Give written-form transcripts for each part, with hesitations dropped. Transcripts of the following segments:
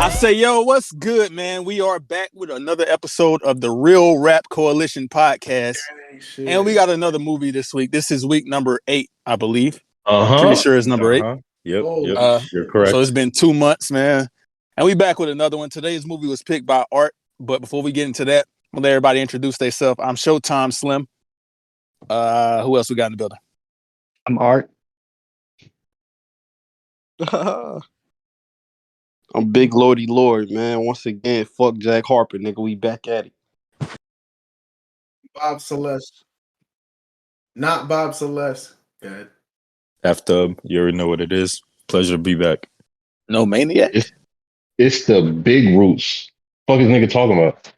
I say, yo, what's good, man? We are back with another episode of the Real Rap Coalition podcast. And we got another movie this week. This is week number 8, I believe. Pretty sure it's number 8. Yep. You're correct. So it's been 2 months, man. And we back with another one. Today's movie was picked by Artt. But before we get into that, I'll let everybody introduce themselves. I'm Showtime Slim. Who else we got in the building? I'm Artt. I'm Big Lordy Lord, man. Once again, fuck Jack Harper, nigga. We back at it. Bob Celeste. Not Bob Celeste. Good. FDub, you already know what it is. Pleasure to be back. No Maniac? It's the big Rootz. Fuck is nigga talking about?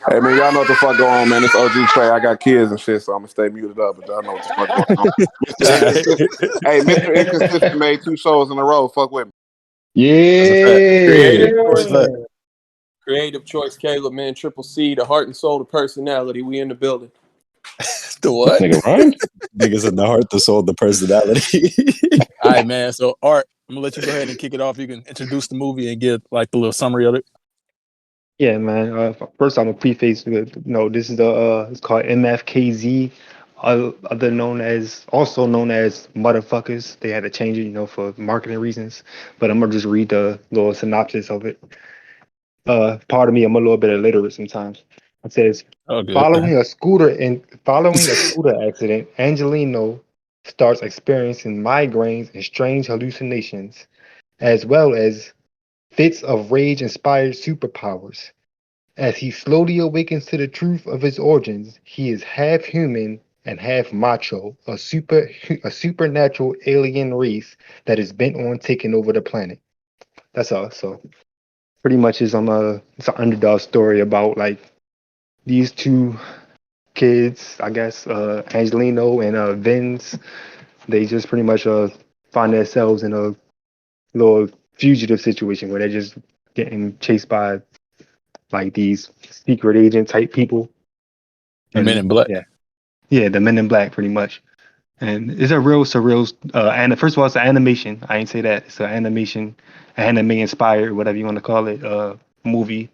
Hey man, y'all know what the fuck going on, man. It's OG Trey. I got kids and shit, so I'm gonna stay muted up, but y'all know what the fuck going on. Hey, Mr. Inconsistent made 2 shows in a row. Fuck with me. Yeah. Creative choice, Kaleb, man. Triple C, the heart and soul, the personality. We in the building. The what? Nigga, right? Niggas in the heart, the soul, the personality. All right, man. So, Artt, I'm going to let you go ahead and kick it off. You can introduce the movie and give like the little summary of it. Yeah, man. First, I'm a preface with this is it's called MFKZ, also known as Mutafukaz. They had to change it, for marketing reasons. But I'm gonna just read the little synopsis of it. Pardon me, I'm a little bit illiterate sometimes. It says, following a scooter accident, Angelino starts experiencing migraines and strange hallucinations, as well as fits of rage-inspired superpowers. As he slowly awakens to the truth of his origins, he is half human and half macho, a supernatural alien race that is bent on taking over the planet. That's all. So pretty much it's an underdog story about like these 2 kids, I guess, Angelino and Vince. They just pretty much find themselves in a little fugitive situation where they're just getting chased by like these secret agent type people. The Men in Black. Yeah, the Men in Black, pretty much. And it's a real surreal. And first of all, it's an animation. I ain't say that. It's an animation, anime inspired, whatever you want to call it, movie.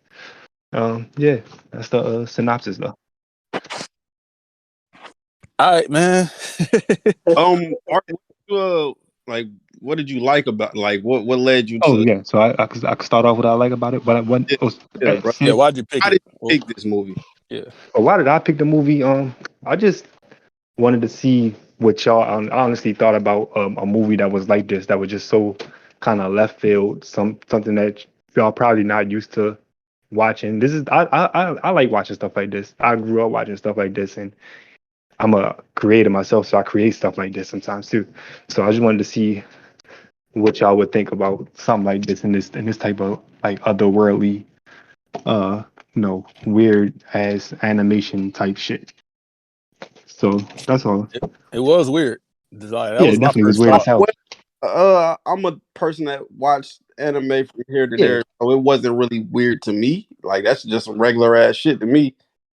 Yeah, that's the synopsis though. All right, man. Artt, like, what did you like about, like, what led you to? Oh yeah, so I could start off with what I like about it, but why'd you pick How it? did you pick this movie? Yeah. Well, why did I pick the movie? I just wanted to see what y'all honestly thought about a movie that was like this, that was just so kind of left field, something that y'all probably not used to watching. This is I like watching stuff like this. I grew up watching stuff like this, and I'm a creator myself, so I create stuff like this sometimes too. So I just wanted to see what y'all would think about something like this in this type of like otherworldly, weird ass animation type shit. So that's all. It was weird. That was definitely was weird as hell. I'm a person that watched anime from here to there, so it wasn't really weird to me. Like, that's just some regular ass shit to me.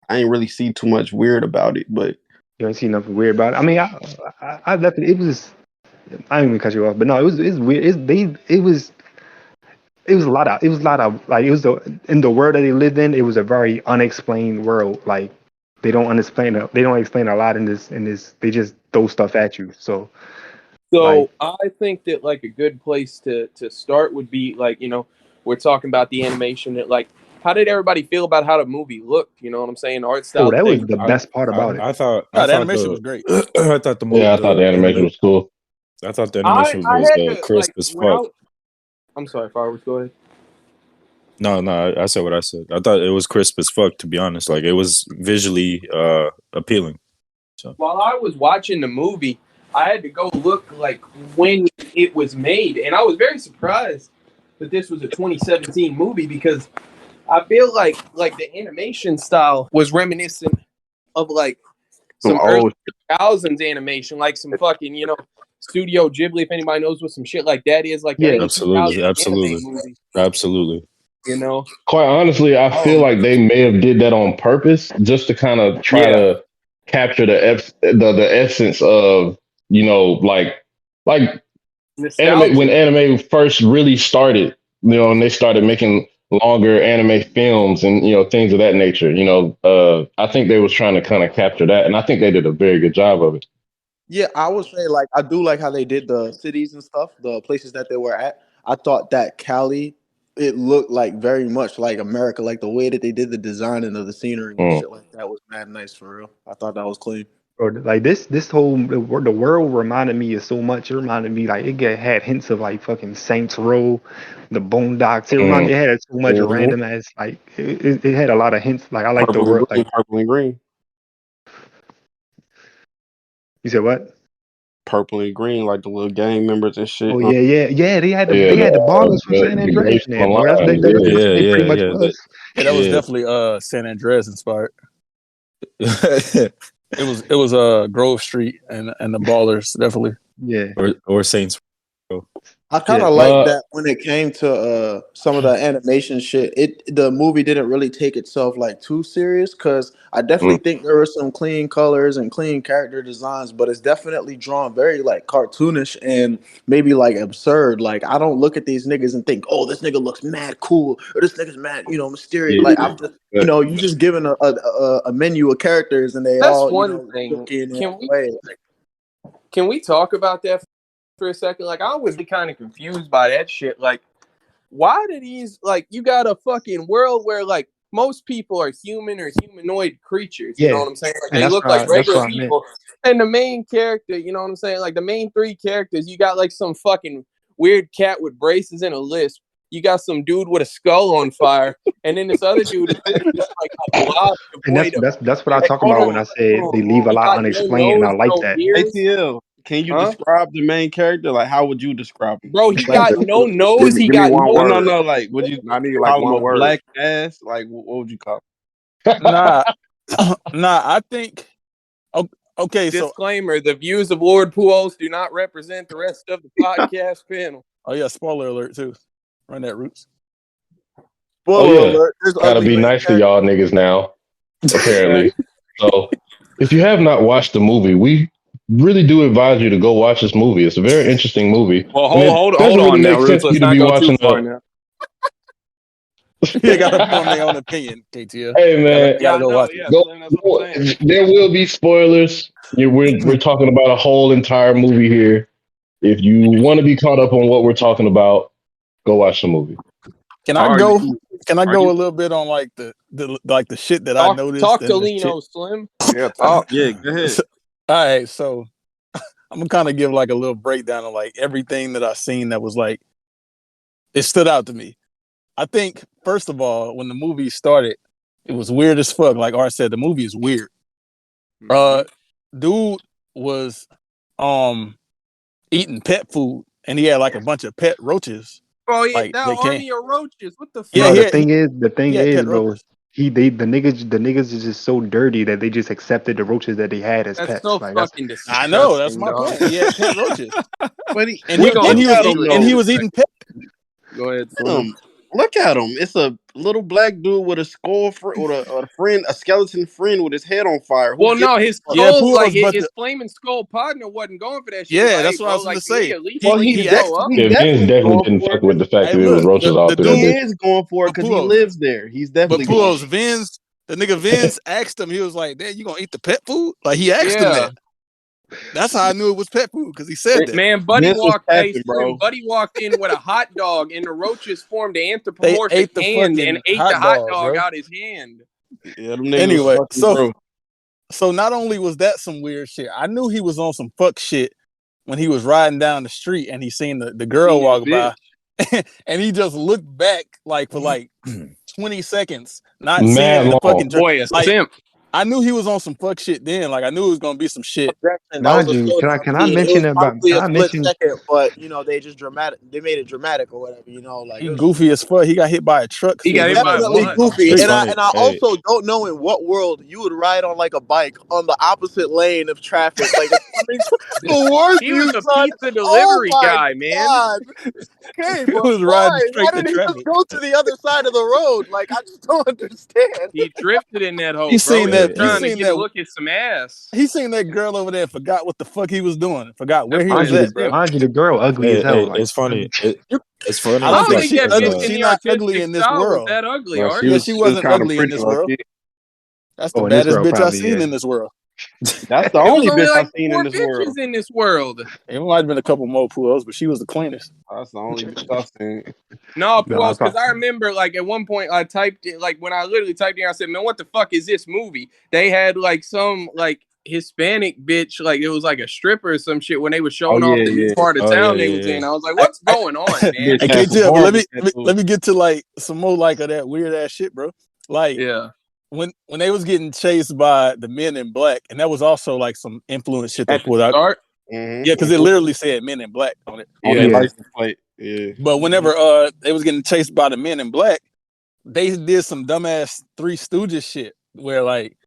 I ain't really see too much weird about it, but you don't see nothing weird about it. I mean, I left it. It was. I didn't even cut you off, but no, it was weird. It was a lot of like, it was in the world that they lived in. It was a very unexplained world. Like they don't explain a lot in this. They just throw stuff at you. So I think that like a good place to start would be like, we're talking about the animation. That like, how did everybody feel about how the movie looked? You know what I'm saying? Art style. Oh, that was the best part about it. I thought the animation was great. I thought the movie. Yeah, I thought the animation was cool. I thought the animation was crisp as fuck. I'm sorry, Fireworks, go ahead. No, I said what I said. I thought it was crisp as fuck, to be honest. Like, it was visually appealing. So while I was watching the movie, I had to go look like when it was made, and I was very surprised that this was a 2017 movie because I feel like the animation style was reminiscent of like some early 2000s animation, like some fucking Studio Ghibli, if anybody knows what some shit like that is, like absolutely. Quite honestly, I feel like they may have did that on purpose just to kind of try to capture the essence of like anime, when anime first really started. and they started making longer anime films and things of that nature. I think they was trying to kind of capture that, and I think they did a very good job of it. Yeah, I would say like I do like how they did the cities and stuff, the places that they were at. I thought that Cali, it looked like very much like America, like the way that they did the designing of the scenery and shit like that was mad nice for real. I thought that was clean. Or like this whole the world reminded me of so much. It reminded me like had hints of like fucking Saints Row, the Boondocks. It had so much random ass like it had a lot of hints. Like I like the world like purple and green. You said what? Purple and green, like the little gang members and shit. Oh yeah. They had the ballers from San Andreas. They pretty much was. Yeah, that was definitely San Andreas inspired. It was Grove Street and the ballers definitely. Yeah. Or Saints. I kind of like that when it came to some of the animation shit. The movie didn't really take itself like too serious because I definitely think there were some clean colors and clean character designs, but it's definitely drawn very like cartoonish and maybe like absurd. Like I don't look at these niggas and think, oh, this nigga looks mad cool or this nigga's mad, mysterious. Yeah, like I'm just, you just given a menu of characters and That's all one thing. Can we talk about that for a second? Like I was kind of confused by that shit. Like why did these you got a fucking world where like most people are human or humanoid creatures, you know what I'm saying? Like they look like regular people. And the main character, you know what I'm saying? Like the main three characters, you got like some fucking weird cat with braces and a lisp. You got some dude with a skull on fire, and then this other dude is just like a blob. And that's what I talk about when I said they leave a lot unexplained. And I like that. ATL. Can you describe the main character? Like, how would you describe him? Bro, he got no nose. He got no. Like, would you? I need like one word. Black ass. Like, what would you call him? Nah. I think. Okay. Disclaimer: the views of Lord Pujols do not represent the rest of the podcast panel. Oh yeah, spoiler alert too. Run that Rootz. Spoiler alert. Gotta be nice to y'all niggas now. Apparently. So, if you have not watched the movie, we really do advise you to go watch this movie. It's a very interesting movie. Well, hold on now, Rootz. Let's not go too far now. You gotta form their own opinion, KTL. Hey man, there will be spoilers. We're talking about a whole entire movie here. If you want to be caught up on what we're talking about, go watch the movie. Can I go a little bit on like the shit that I noticed? Talk to Luno, Slim. Yeah, talk. Yeah, go ahead. All right, so I'm gonna kind of give like a little breakdown of like everything that I seen that was like it stood out to me. I think first of all, when the movie started, it was weird as fuck. Like Artt said, the movie is weird. Dude was eating pet food, and he had like a bunch of pet roaches. Oh yeah, like, that army of roaches. What the fuck? Yeah, the thing is, bro. Roaches. The niggas is just so dirty that they just accepted the roaches that they had as that's pets. So like, fucking disgusting. I know, that's my point. He had pet roaches. He was eating pet. Go ahead. Look at him. It's a little black dude with a skull a skeleton friend with his head on fire. Well, no, his skull, his flaming skull partner wasn't going for that shit. Yeah, that's what I was going to say. Vince definitely didn't fuck with the fact that it was roaches all through. He is going for it because he lives there. He's definitely. But Pujols, the nigga Vince asked him. He was like, "Damn, you gonna eat the pet food?" Like he asked him that. That's how I knew it was pet food because he said that. Man, Buddy walked in with a hot dog, and the roaches formed an anthropomorphic hand and ate the hot dog out his hand. Yeah, anyway, so not only was that some weird shit, I knew he was on some fuck shit when he was riding down the street and he seen the girl walk by, and he just looked back like for like 20 seconds, not seeing the fucking boy, a simp. I knew he was on some fuck shit then. Like I knew it was gonna be some shit. Can I mention about? Second, but they just they made it dramatic or whatever. Like he goofy as fuck. He got hit by a truck. He got hit by a goofy. And I also don't know in what world you would ride on like a bike on the opposite lane of traffic. Like the worst. He was a pizza delivery guy, man. Okay, but why didn't he just go to the other side of the road? Like I just don't understand. He drifted in that hole. You seen that that. He trying to seen get a that. look at some ass. He seen that girl over there. Forgot what the fuck he was doing. Forgot where he Mind was you, at, bro. mind you, the girl ugly as hell. Like, it's funny. It's funny. I don't think think she's that ugly. bitch in She's the not artistic ugly in this style was world. that ugly. Bro, Artt. Yeah, she wasn't kind of ugly in pretty, this world. That's the in this baddest world, bitch I've probably, seen yeah. in this world. That's the There was only only bitch like I've seen 4 in this world. bitches in this world. It might have been a couple more pools, but she was the cleanest. That's the only bitch I've seen. No, No, because I remember like at one point I typed it, like when I literally typed in, I said, "Man, what the fuck is this movie?" They had like some like Hispanic bitch, like it was like a stripper or some shit when they were showing off the new part of town they was in. I was like, "What's going on, man?" Hey, KJ, but let me get to like some more like of that weird ass shit, bro. Like, yeah, when they was getting chased by the Men in Black, and that was also like some influence shit they at pulled the out. start. Yeah, because it literally said Men in Black on it. On the license plate. Yeah. But whenever they was getting chased by the Men in Black, they did some dumbass Three Stooges shit where like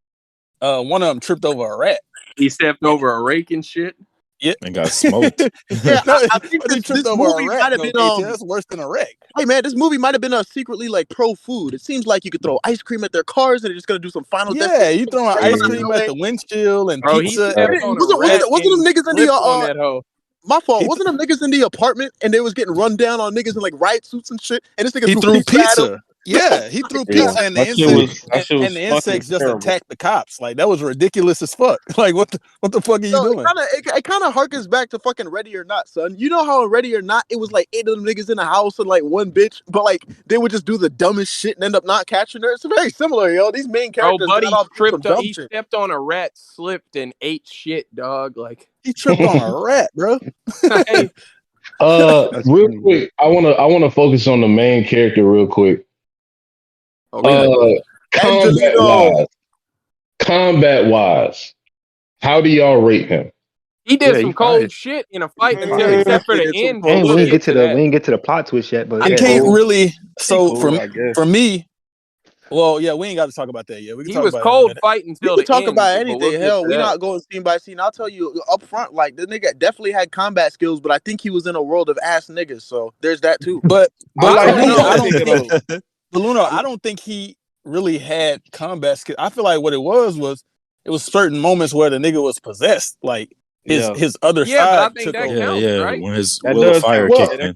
one of them tripped over a rat. He stepped over a rake and shit. Yeah, and got smoked. Yeah, I think But he this tripped over movie a rat. might have though, been KT. That's worse than a wreck. Hey man, this movie might have been secretly like pro food. It seems like you could throw ice cream at their cars and they're just gonna do some final. Yeah, you throwing ice cream at the windshield and Bro, he pizza. stepped on a rat wasn't them niggas in the on that hoe. my fault. Wasn't them niggas in the apartment and they was getting run down on niggas in like riot suits and shit? And this nigga He threw at pizza. him. Yeah, he threw pizza and the That shit was insects and the fucking insects just terrible. attacked the cops. Like that was ridiculous as fuck. Like what the fuck are you doing? It kind of harkens back to fucking Ready or Not, son. You know how in Ready or Not it was like 8 of them niggas in the house and like one bitch, but like they would just do the dumbest shit and end up not catching her. It's very similar, yo. These main characters. Buddy got off some tripped. dumb He shit. stepped on a rat, slipped, and ate shit, dog. Like He tripped on a rat, bro. Hey, Real quick, I wanna focus on the main character real quick. Combat wise, how do y'all rate him? he did some cold shit in a fight until except for the end. We didn't get to the plot twist yet, but I can't really. So Cool, for me, well, yeah, we ain't got to talk about that yet. We can He talk was about cold it fighting We until can the talk end. about but anything. we'll get Hell, to we're that. not going scene by scene. I'll tell you up front, like the nigga definitely had combat skills, but I think he was in a world of ass niggas. So there's that too. But I like don't know. I don't think, but Luno, I don't think he really had combat skills. I feel like what it was it was certain moments where the nigga was possessed, like his other Yeah, but I side think took that over. counts, right? When his That will of does fire count. kicked in.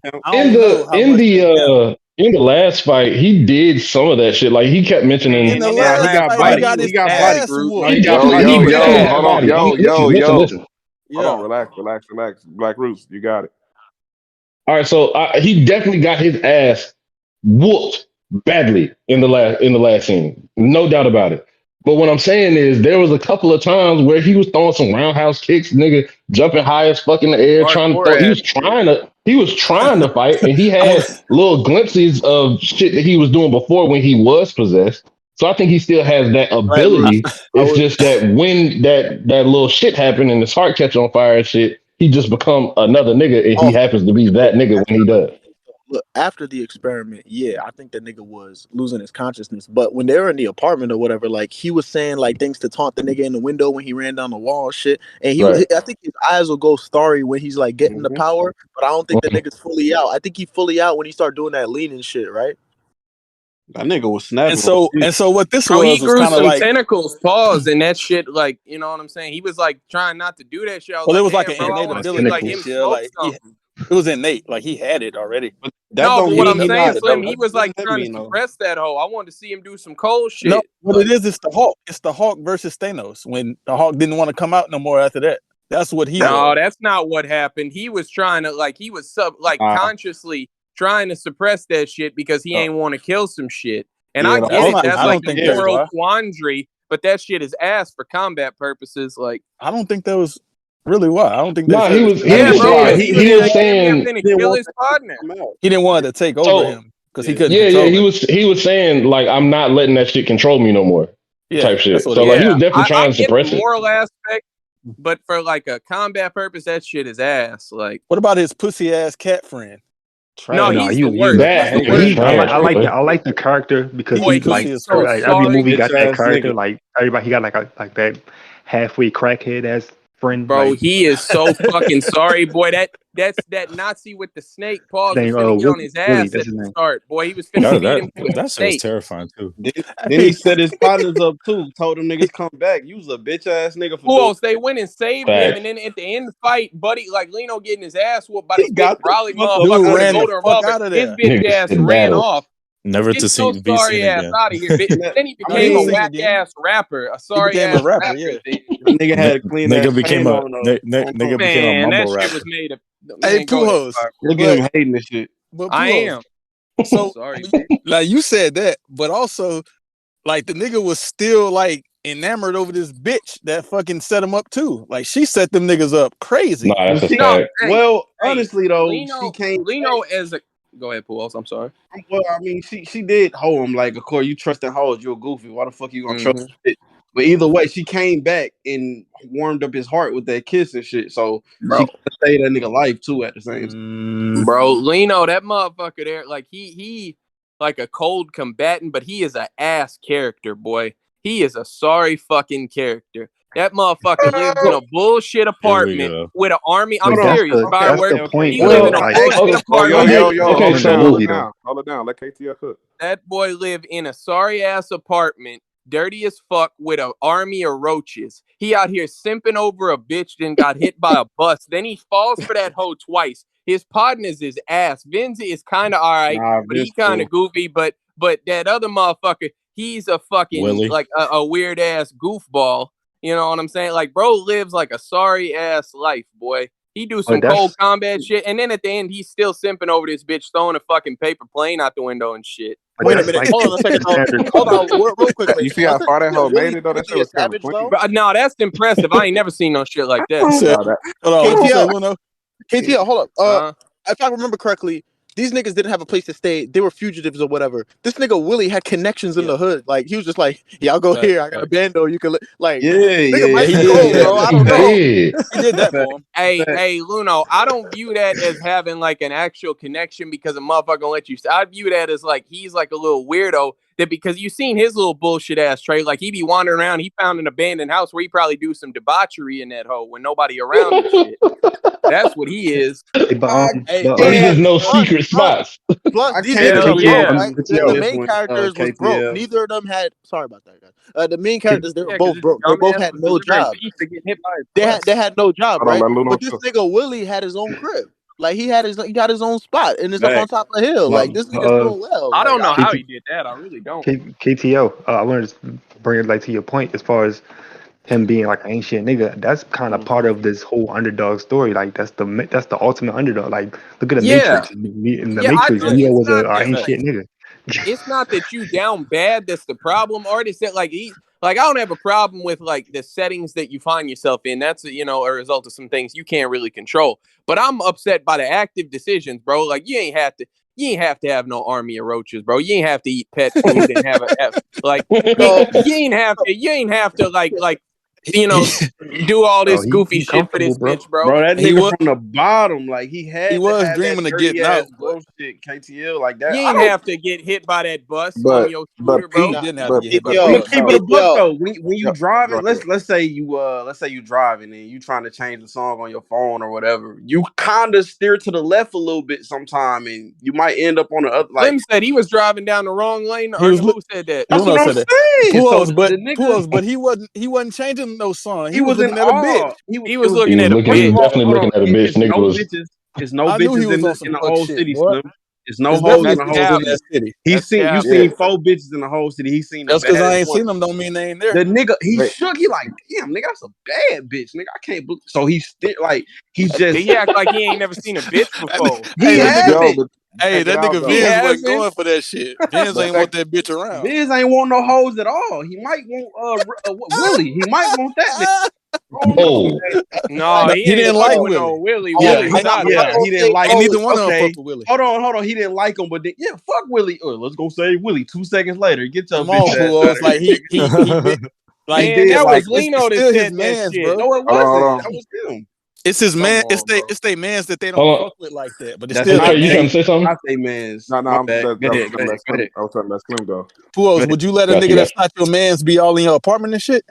In the last fight, he did some of that shit. Like he kept mentioning. In the he last got fight, body. he got his He got ass body. whooped. He Yo, definitely had hold on, body. Listen. Hold on, relax. Black Rootz, you got it. All right, so he definitely got his ass whooped badly in the last scene, no doubt about it. But what I'm saying is, there was a couple of times where he was throwing some roundhouse kicks, nigga, jumping high as fuck in the air, trying to throw. He was trying to fight, and he had little glimpses of shit that he was doing before when he was possessed. So I think he still has that ability. It's just that when that little shit happened and his heart catch on fire and shit, he just become another nigga, and he happens to be that nigga when he does. Look, after the experiment, yeah, I think the nigga was losing his consciousness. But when they were in the apartment or whatever, like he was saying like things to taunt the nigga in the window when he ran down the wall and shit. And I think his eyes will go starry when he's like getting the power. But I don't think the nigga's fully out. I think he fully out when he start doing that lean and shit, right? That nigga was snapping. And so what this he was grew kind of some like tentacles, paws, and that shit. Like, you know what I'm saying? He was like trying not to do that shit. it was like an bro, innate ability. like him Like it was innate. Like he had it already. But what I'm saying, Slim, he was like trying to suppress that hoe. I wanted to see him do some cold shit. No, what it is, it's the Hulk. It's the Hulk versus Thanos. When the Hulk didn't want to come out no more after that. That's what he. No, that's not what happened. He was trying to consciously trying to suppress that shit because he ain't want to kill some shit. And I get it. That's like a moral quandary, but that shit is ass for combat purposes. Like, I don't think that was really why. I don't think. He was saying he kill his partner. He didn't want to take over him because he couldn't. He was saying like, I'm not letting that shit control me no more. Type shit. So like he was definitely trying to suppress it. Moral aspect, but for like a combat purpose, that shit is ass. Like, what about his pussy ass cat friend? No, he's the worst. I like the character because he's like every movie got that character. Like everybody, he got like that halfway crackhead ass friend. Bro, Like, he is so fucking sorry, boy. That's that Nazi with the snake paws was finna get on his ass at the start. Boy, he was finna feed him to a That snake. was terrifying too. Then he set his partners up too. Told them niggas come back. You was a bitch ass nigga for Who else? They went and saved him, and then at the end of the fight, buddy, like Lino getting his ass whooped by this big brolic motherfucker. Ran the fuck out of there. His bitch ass ran off. Never Get to see so be sorry seen ass again. out of here, bitch. Then he became a whack ass rapper, a sorry ass rapper. Yeah. Nigga had a clean ass became a nigga became a mumble that rapper. shit was made of. Hey, Pujols. Look at him hating this shit. But I am. So sorry. Like you said that, but also like the nigga was still like enamored over this bitch that fucking set him up too. Like she set them niggas up crazy. Nah, that's a fact. Well, honestly though, Lino, she came. Lino as a. Go ahead, Pujols. I'm sorry. Well, I mean, she did hoe him. Like, of course, you trust in hoes. You're a goofy. Why the fuck you gonna trust it? But either way, she came back and warmed up his heart with that kiss and shit. So she saved that nigga life too at the same time. Bro, Lino, that motherfucker there, like he like a cold combatant, but he is an ass character, boy. He is a sorry fucking character. That motherfucker lives in a bullshit apartment with an army. I'm serious. That's the point. He lives in a bullshit apartment. Hold it down. Let KTF cook. That boy live in a sorry ass apartment, dirty as fuck, with an army of roaches. He out here simping over a bitch, then got hit by a bus. Then he falls for that hoe twice. His partner's his ass. Vinzi is kind of all right, but he kind of goofy. But that other motherfucker, he's a fucking Willie. like a weird ass goofball. You know what I'm saying? Like, bro lives like a sorry ass life, boy. He do some cold combat shit, and then at the end, he's still simping over this bitch, throwing a fucking paper plane out the window and shit. Wait a minute. Hold on a second. Hold on, real quick. You see how far that hoe made it though? That shit was savage though. No, that's impressive. I ain't never seen no shit like that. KTL, hold up. If I remember correctly, these niggas didn't have a place to stay. They were fugitives or whatever. This nigga Willie had connections in the hood. Like he was just like, "Yeah, I'll go here. I got a bando. You can like, nigga might be cold, bro. I don't know." He did that for him. Hey, Luno, I don't view that as having like an actual connection because a motherfucker gonna let you. I view that as like he's like a little weirdo. That because you seen his little bullshit ass trait, like he be wandering around. He found an abandoned house where he probably do some debauchery in that hole when nobody around and shit. That's what he is. There's no secret spots. Plus, these niggas right? The main characters was broke. Neither of them had. Sorry about that, guys. The main characters they were both broke. They both had no job. They had no job, right? But this nigga Willie had his own crib. Like he got his own spot and it's up on top of the hill. Like this nigga's doing well. I don't know how he did that. I really don't. KTO, I wanted to bring it like to your point as far as him being like an ancient nigga. That's kind of part of this whole underdog story. Like that's the ultimate underdog. Like look at the Matrix. In the Matrix, Neo was an ancient nigga. It's not that you down bad. That's the problem. Artist that like I don't have a problem with like the settings that you find yourself in. That's a result of some things you can't really control. But I'm upset by the active decisions, bro. Like you ain't have to have no army of roaches, bro. You ain't have to eat pet food and have you ain't have to like do all this goofy shit for this bitch, bro. Bro, that nigga from the bottom, like he was dreaming of getting out. Bullshit, KTL, like that. You ain't have to get hit by that bus on your scooter, bro. You didn't have to get hit by that. Keep it a buck though. When you driving, let's say you driving and you trying to change the song on your phone or whatever. You kind of steer to the left a little bit sometime, and you might end up on the other. Like Slim said he was driving down the wrong lane. Who said that? That's what I'm saying. But he wasn't changing no song. He was looking at a bitch. He was looking at a bitch. He was definitely looking at a bitch. Nigga was. There's no bitches in the whole city, Slim. There's no hoes in the whole city. You seen 4 bitches in the whole city. He seen that's because I ain't seen them. Don't mean they ain't there. The nigga, he shook. He like, damn, nigga, that's a bad bitch, nigga. I can't believe. So he act like he ain't never seen a bitch before. Hey, that nigga Vinz wasn't going for that shit. Vinz ain't want that bitch around. Vinz ain't want no hoes at all. He might want Willie. He might want that bitch. No, he didn't like Willie. He didn't like him. Neither one of them fucked with Willie. Hold on. He didn't like him, but then, fuck Willie. Let's go save Willie. 2 seconds later, get your bitch ass. Like he like that was Lino that said that shit. No, it wasn't. That was him. It's his man. It's they mans that they don't fuck with like that. But it's still okay. You trying to say something? I say mans. No. I'm I was trying to let Slim go. Pujols, would you let a nigga that's not your mans be all in your apartment and shit?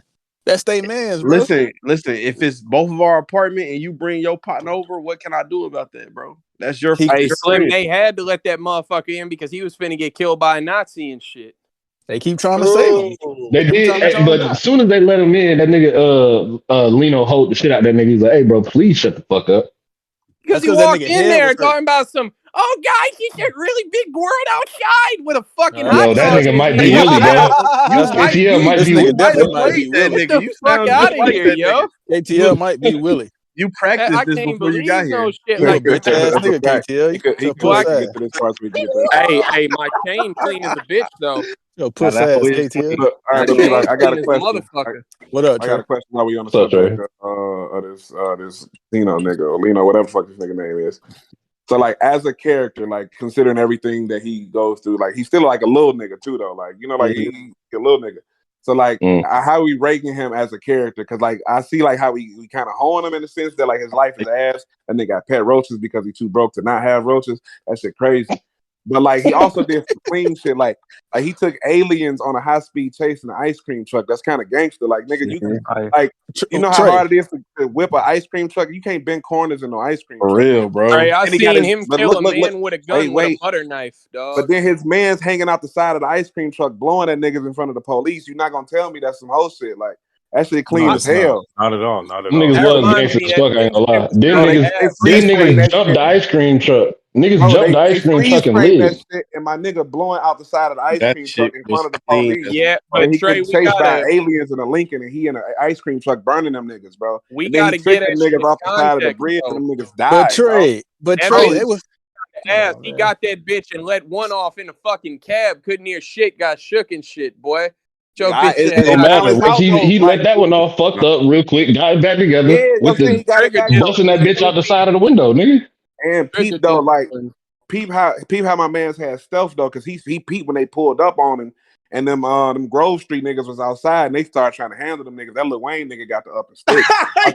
That's they man's, bro. Listen. If it's both of our apartment and you bring your partner over, what can I do about that, bro? That's your Hey, Slim, friend. they had to let that motherfucker in because he was finna get killed by a Nazi and shit. They keep trying to save him. They did, but as soon as they let him in, that nigga Luno hold the shit out of that nigga. He's like, "Hey, bro, please shut the fuck up." Because he walked in there talking about some, oh, guys, it's a really big world outside with a fucking hot Yo, that nigga might be Willie, bro. ATL might be Willie. Definitely might be Willie. Get the fuck out of here, yo. ATL might be Willie. You practiced this before you got here. Shit You like a bitch ass nigga, KTL. He could get to this part so we can get that. Hey, my chain clean as a bitch, though. Yo, puss ass, KTL. All right, I got a question. What up, I got a question while we on the subject of this Lino, whatever the fuck this nigga name is. So, like, as a character, like, considering everything that he goes through, like, he's still like a little nigga too, though. Like, like he a little nigga. So, like, how we rating him as a character? Because, like, I see, like, how we kind of hone him in the sense that, like, his life is ass, and they got pet roaches because he's too broke to not have roaches. That shit crazy. But, like, he also did some clean shit. Like, he took aliens on a high-speed chase in an ice cream truck. That's kind of gangster. Like, nigga, you can, like, you know how hard it is to whip an ice cream truck? You can't bend corners in no ice cream truck. For real, bro. Hey, I seen him kill a man with a gun with a butter knife, dog. But then his man's hanging out the side of the ice cream truck blowing at niggas in front of the police. You're not going to tell me that's some whole shit. Like, that shit clean as hell. Not at all. Not at all. Niggas was gangster as fuck, I ain't gonna lie. These niggas jumped the ice cream truck. Niggas jumped the ice cream truck and lived. And my nigga blowing out the side of the ice cream truck in front of the police. Yeah, but he Trey, getting chased by aliens in a Lincoln, and he in an ice cream truck burning them niggas, bro. We gotta get them niggas off the side of the bridge, and them niggas died. But Trey, it was. He got that bitch and let one off in a fucking cab. Couldn't hear shit. Got shook and shit, boy. He let that one off, fucked up real quick, got it back together with the busting that bitch out the side of the window, nigga. And peep though, like peep how my man's had stealth though, because he peeped when they pulled up on him, and them Grove Street niggas was outside, and they started trying to handle them niggas. That Lil Wayne nigga got the upper stick. I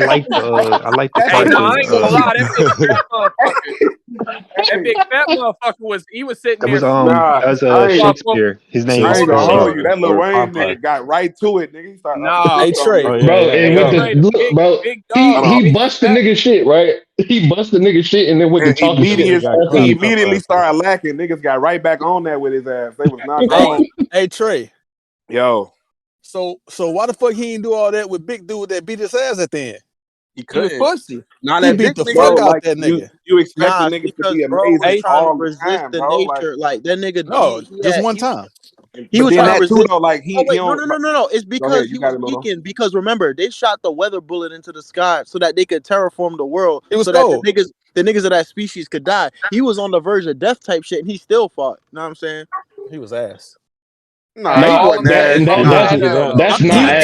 like the part. I ain't gonna lie, that big fat motherfucker was sitting there. That was Shakespeare. His name was Shakespeare. That Lil Wayne nigga got right to it, nigga. He started hey Trey, bro, and with the bro, he bust the nigga shit, right? He bust the nigga shit and then with the talking shit. He immediately started lacking. Niggas got right back on that with his ass. They was not going. Hey Trey. Yo. So why the fuck he ain't do all that with big dude that beat his ass at the end? He was pussy. He beat the fuck out that nigga. You expect the niggas to be amazing all the resist time, the bro. nature. Like that nigga. No, just one time. He was trying to resist. Too, like he. No. It's because he was geeking. Because remember, they shot the weather bullet into the sky so that they could terraform the world. It was so that the niggas of that species could die. He was on the verge of death type shit, and he still fought. You know what I'm saying? He was ass. That's not ass,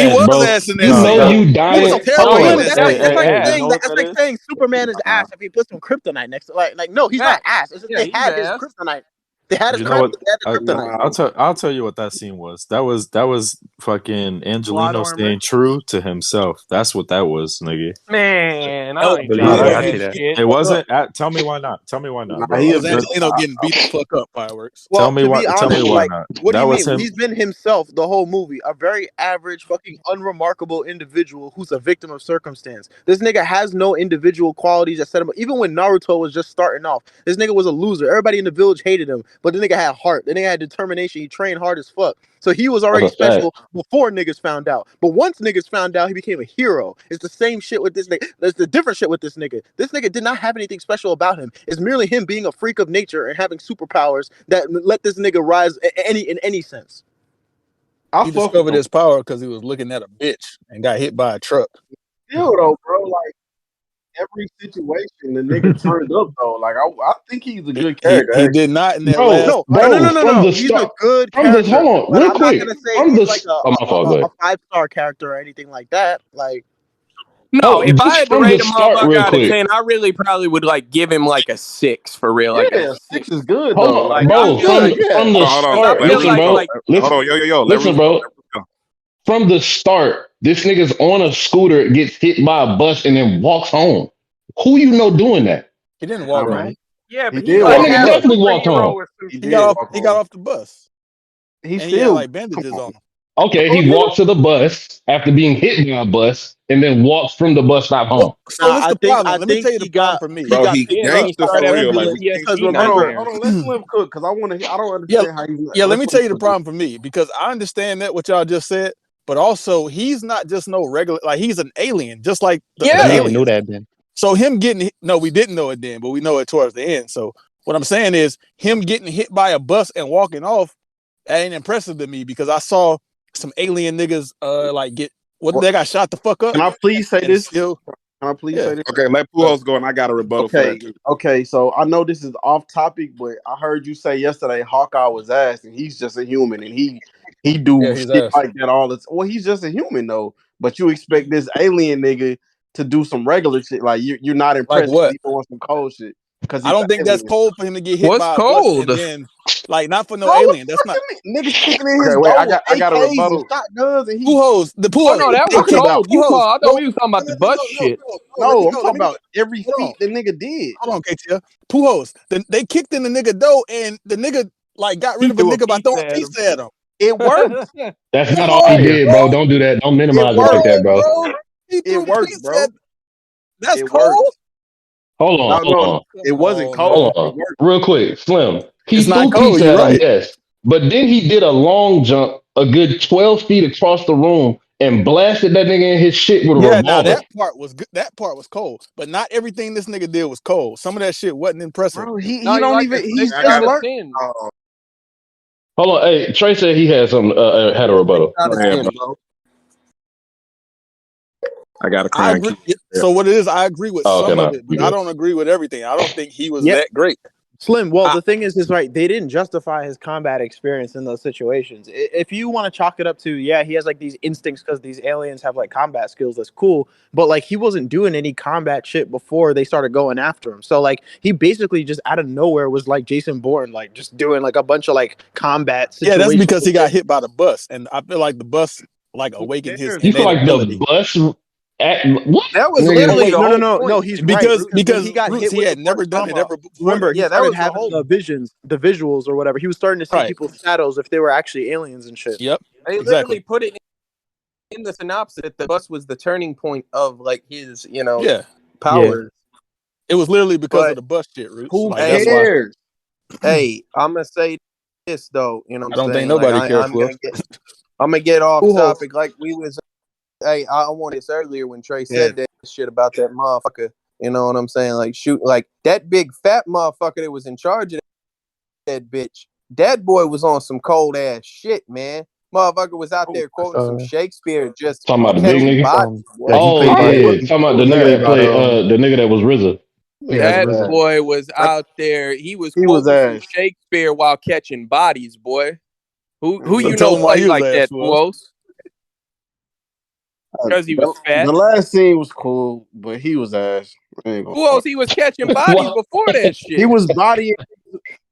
he was bro. ass in that you know scene. you dying. That's like saying Superman is ass if he puts some kryptonite next to like no, he's not ass. It's just they had his kryptonite. They had his kryptonite. I'll tell you what that scene was. That was fucking Angelino staying true to himself. That's what that was, nigga. Man, I don't it wasn't. Tell me why not. Tell me why not. He is Angelino getting beat the fuck up. Fireworks. Well, tell me why. Tell me why not. What do you mean? He's been himself the whole movie. A very average, fucking unremarkable individual who's a victim of circumstance. This nigga has no individual qualities that set him up. Even when Naruto was just starting off, this nigga was a loser. Everybody in the village hated him. But the nigga had heart. The nigga had determination. He trained hard as fuck. So he was already special before niggas found out. But once niggas found out, he became a hero. It's the same shit with this nigga. There's the different shit with this nigga. This nigga did not have anything special about him. It's merely him being a freak of nature and having superpowers that let this nigga rise in any sense. He discovered his power because he was looking at a bitch and got hit by a truck. Still though, bro, like every situation the nigga turned up though. Like I think he's a good character. He did not in that No. He's a good character. Hold on, real quick. I'm not gonna say he's like a 5-star character or anything like that. Like no, if I had to rate a motherfucker out of 10, I really probably would like give him like a 6 for real. Like yeah, 6 is good. Hold on, like, bro. From the start, listen, bro. From the start, this nigga's on a scooter, gets hit by a bus, and then walks home. Who you know doing that? He didn't walk home. Yeah, but that nigga definitely walked home. He got off the bus. He still had like bandages on him. Okay, he walked to the bus after being hit by a bus, and then walks from the bus stop home. Well, so what's the problem? Let me tell you the problem for me. Bro, he Yeah, then he gangster started for having real. Like, PTSD we can't nightmares. Hold on, let Slim cook because I don't understand how he's. Yeah, let me tell you the problem for me, because I understand that what y'all just said, but also he's not just no regular, like he's an alien, just like the aliens. Knew that then. So him getting no, we didn't know it then, but we know it towards the end. So what I'm saying is him getting hit by a bus and walking off, that ain't impressive to me, because I saw some alien niggas like they got shot the fuck up. Can I please say this? Still, Can I please say this? Okay, let Pujols go, and I got a rebuttal for that too. Okay. So I know this is off topic, but I heard you say yesterday Hawkeye was ass, and he's just a human, and he do shit like that all the time. Well, he's just a human though. But you expect this alien nigga to do some regular shit? Like you're not impressed? Like what? He's doing some cold shit. Because I don't think that's cold for him to get hit by a bus and then, like, not for no alien. That's not niggas kicking in his wait, door. I got a rebuttal. Shotguns and Pujols. Oh no, that was cold. You call? I thought we was talking about the bus shit. No, I'm talking about every feat the nigga did. Hold on, KTL. Pujols. They kicked in the nigga door, and the nigga like got rid of a nigga by throwing pizza at him. It worked. That's not all he did, bro. Don't do that. Don't minimize it like that, bro. It worked, bro. That's cold. Hold on. It wasn't cold. Hold on. Real quick, Slim. He It's not threw cold, pizza you're at him, right. yes. But then he did a long jump, a good 12 feet across the room, and blasted that nigga in his shit with a revolver. Now that part was good. That part was cold, but not everything this nigga did was cold. Some of that shit wasn't impressive. Bro, he don't even. He's just learning. Hold on. Hey, Trey said he had some had a rebuttal. I got a I agree. So what it is, I agree with some of it, but I don't agree with everything. I don't think he was that great. Slim, well, the thing is right, they didn't justify his combat experience in those situations. If you want to chalk it up to, yeah, he has like these instincts because these aliens have like combat skills, that's cool, but like he wasn't doing any combat shit before they started going after him. So like he basically just out of nowhere was like Jason Bourne, like just doing like a bunch of like combat situations. Yeah, that's because he got hit by the bus, and I feel like the bus like awakened his. You feel like the bus? What? That was literally no. He's because he got Rootz, hit. He had never done it ever before. Remember, he started having the visions, the visuals or whatever. He was starting to see people's shadows if they were actually aliens and shit. Yep, they literally put it in the synopsis that the bus was the turning point of like his, powers. It was literally because of the bus shit, Rootz. Who cares? Hey, I'm gonna say this though. You know, what I don't think nobody cares. I'm gonna get off topic. Like we was. Hey, I wanted this earlier when Trey said that shit about that motherfucker. You know what I'm saying? Like, shoot, like that big fat motherfucker that was in charge of that bitch. That boy was on some cold ass shit, man. Motherfucker was out there quoting some Shakespeare, just talking about the big nigga. Talking about the nigga that played the nigga that was RZA. That boy was out there. He was quoting some Shakespeare while catching bodies, boy. Who you know plays like that, boys? Because he was fat. The last scene was cool, but he was ass. Who else? He was catching bodies before that shit. He was bodying.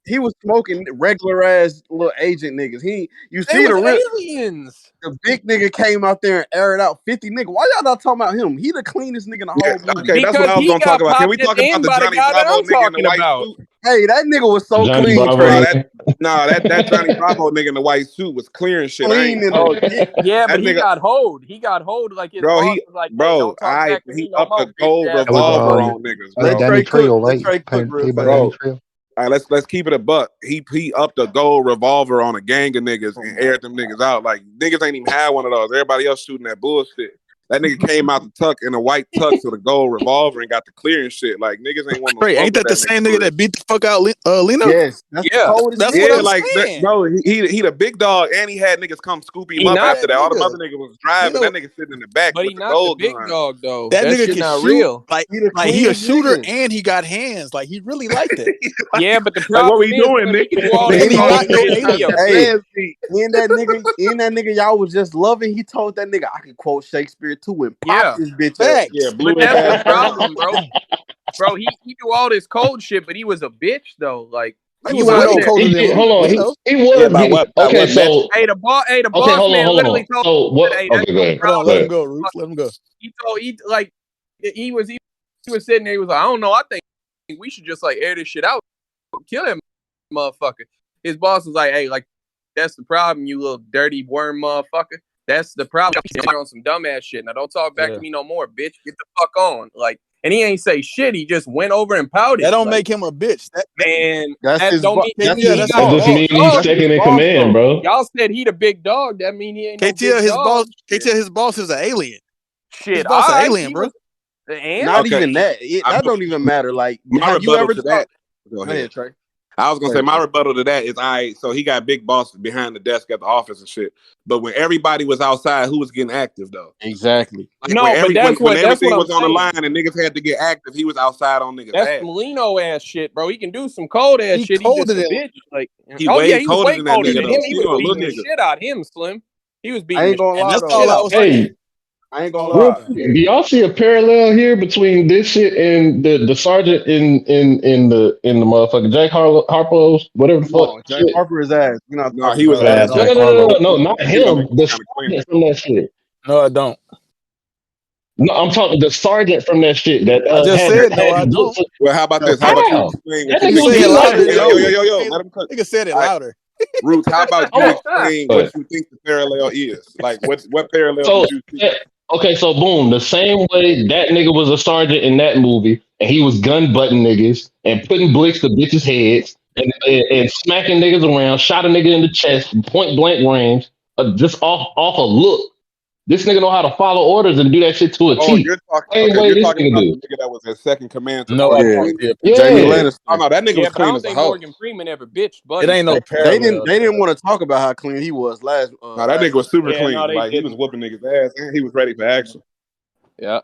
He was smoking regular ass little agent niggas. You see the real aliens. The big nigga came out there and aired out 50 niggas. Why y'all not talking about him? He the cleanest nigga in the whole movie. Okay, that's what I was gonna talk about. Can we talk about the Johnny Bravo nigga in the white suit? Hey, that nigga was so Johnny clean. That Johnny Bravo nigga in the white suit was clearing shit. But he got hold. He got hold like his boss was like, he upped the gold revolver on niggas. Let Danny Trejo, right? All right, let's keep it a buck. He upped a gold revolver on a gang of niggas and aired them niggas out. Like niggas ain't even had one of those. Everybody else shooting that bullshit. That nigga came out the tuck in a white tux with a gold revolver and got the clearing shit. Like niggas ain't want to. Ain't that the same nigga that beat the fuck out Luno? Yes, that's what I'm saying. No, he the big dog, and he had niggas come scoop him up after that. All the other niggas was driving. That nigga sitting in the back. But he not the big dog though. That nigga can not shoot. Real. Like he a shooter and he got hands. Like he really liked it. Yeah, but the problem what we doing, nigga? In that nigga, y'all was just loving. He told that nigga I could quote Shakespeare too and pop this bitch ass. Yeah, but that's the problem, bro. Bro, he do all this cold shit, but he was a bitch though. Like he was way colder than hold on. He was okay. So the boss man literally told. So what? Hey, okay, go ahead. Let him go, Rootz. Let him go. He was sitting there. He was like, I don't know. I think we should just like air this shit out, kill him, motherfucker. His boss was like, hey, like that's the problem, you little dirty worm motherfucker. That's the problem. He's on some dumbass shit. Now don't talk back to me no more, bitch. Get the fuck on. Like, and he ain't say shit. He just went over and pouted. That don't make him a bitch. That's that his don't mean that just mean he's second in command, bro. Y'all said he the big dog. That mean he ain't KTL, no big his dog. boss. KTL, his boss is an alien. Shit, his boss an alien, bro. Not even that. That don't even matter. Like, have you ever to that? Go ahead, Trey. I was gonna say my rebuttal to that is so he got big boss behind the desk at the office and shit. But when everybody was outside, who was getting active though? Exactly. Like, when everything was on the line and niggas had to get active, he was outside on niggas' That's ass. Molino ass shit, bro. He can do some cold ass shit. He's just a bitch. Like, he way colder than that nigga. He was beating the shit out of him, Slim. He was beating. I ain't gonna lie. That's all I was saying. I ain't gonna lie. Do y'all see a parallel here between this shit and the sergeant in the motherfucking Jack Harpo's whatever the fuck? Jack Harper is ass. No, he was ass. No, not him. The sergeant from that shit. No, I don't. No, I'm talking the sergeant from that shit. That I just said no, I don't. Well, how about this? How about you explain? That nigga say it louder. Yo, let him cook. Nigga said it louder. Rootz, how about you explain what you think the parallel is? Like, what parallel do you see? Okay, so boom, the same way that nigga was a sergeant in that movie, and he was gun butting niggas and putting blicks to bitches' heads and smacking niggas around, shot a nigga in the chest, point blank range, just off a look. This nigga know how to follow orders and do that shit to a T. You're talking about the nigga that was his second command. No, Jamie Lannister. Oh no, that nigga was clean as a hoe. Morgan Freeman ever bitched, but it ain't no parallel. They didn't want to talk about how clean he was last. No, that nigga was super clean. Like he was whooping niggas' ass and he was ready for action. Yeah.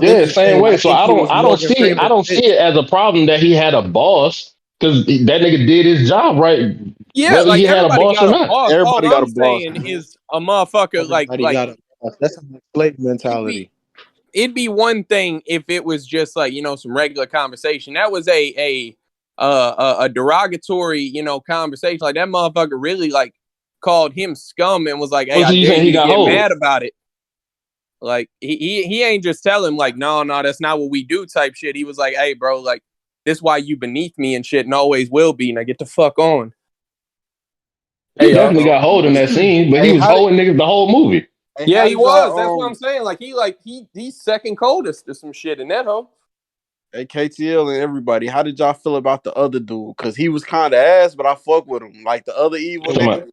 Yeah, same way. So I don't see it as a problem that he had a boss because that nigga did his job right. Yeah, whether like he had a boss or not. Everybody got a boss. Saying is a motherfucker like that's a slave mentality. It'd be one thing if it was just like, some regular conversation. That was a derogatory, conversation. Like that motherfucker really like called him scum and was like, "Hey, I dare you to get mad about it." Like he ain't just tell him like, no, that's not what we do type shit. He was like, "Hey, bro, like this why you beneath me and shit, and always will be. Now get the fuck on." He definitely got hold in that scene, but he was holding niggas the whole movie. Yeah, he was. That's what I'm saying. Like he's second coldest to some shit in that hoe. Hey, KTL and everybody, how did y'all feel about the other dude? Because he was kind of ass, but I fuck with him. Like the other evil nigga.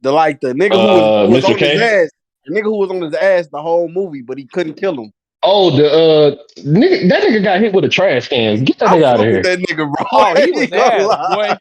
The nigga who was on his ass. The nigga who was on his ass the whole movie, but he couldn't kill him. Oh, the nigga, that nigga got hit with a trash can. Get that nigga out of here. That nigga, bro. Oh, he was ass, boy.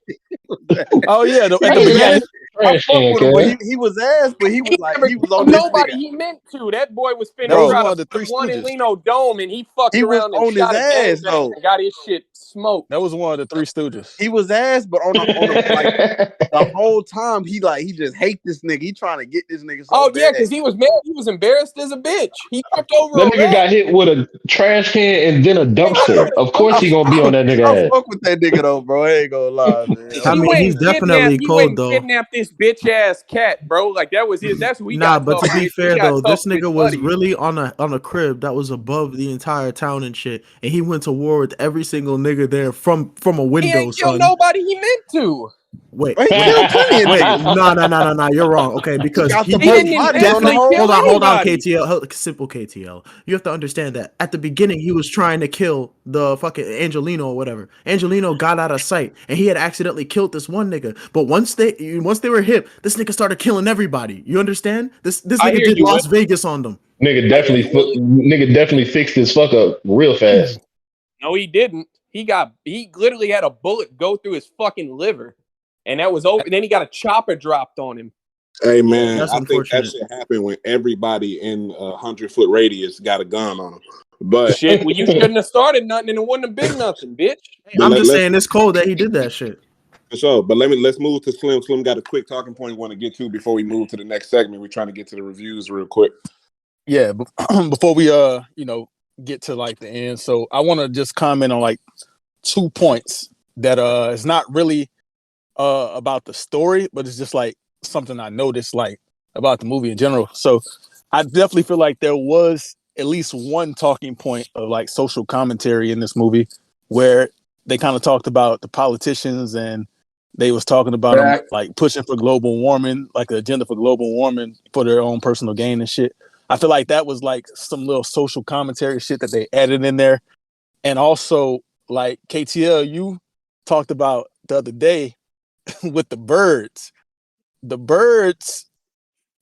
Oh yeah, that nigga got hit with a trash can. He was ass, but he was like he was on nobody this nigga. he meant to. That boy was finna try to the one in Luno Dome, and he fucked around and on shot his ass though. And got his shit smoked. That was one of the Three Stooges. He was ass, but on like the whole time he just hate this nigga. He trying to get this nigga. So yeah, because he was mad. He was embarrassed as a bitch. He tripped over. That nigga got hit with a trash can and then a dumpster. Of course he gonna be on that nigga ass. I fuck with that nigga though, bro. I ain't gonna lie, man. I mean, he's definitely cold though. He kidnapped this bitch ass cat, bro. Like that was his. That's what we got. But to be fair though, this nigga was really on a crib that was above the entire town and shit, and he went to war with every single nigga there from a window. He ain't killed nobody he meant to. Wait, no, you're wrong. Okay, because he definitely hold on, KTL, simple KTL. You have to understand that at the beginning he was trying to kill the fucking Angelino or whatever. Angelino got out of sight, and he had accidentally killed this one nigga. But once they were hip, this nigga started killing everybody. You understand? This nigga did Las Vegas on them. Nigga definitely fixed his fuck up real fast. No, he didn't. He literally had a bullet go through his fucking liver. And that was over. And then he got a chopper dropped on him. Hey man, I think that shit happened when everybody in 100-foot radius got a gun on them. But shit, well, you shouldn't have started nothing, and it wouldn't have been nothing, bitch. I'm just saying it's cold that he did that shit. For sure. But let's move to Slim. Slim got a quick talking point we want to get to before we move to the next segment. We're trying to get to the reviews real quick. Yeah, before we get to like the end, so I want to just comment on like 2 points that is not really about the story, but it's just like something I noticed like about the movie in general. So I definitely feel like there was at least one talking point of like social commentary in this movie where they kind of talked about the politicians and they was talking about them like pushing for global warming, like the agenda for global warming for their own personal gain and shit. I feel like that was like some little social commentary shit that they added in there. And also, like KTL, you talked about the other day with the birds. The birds,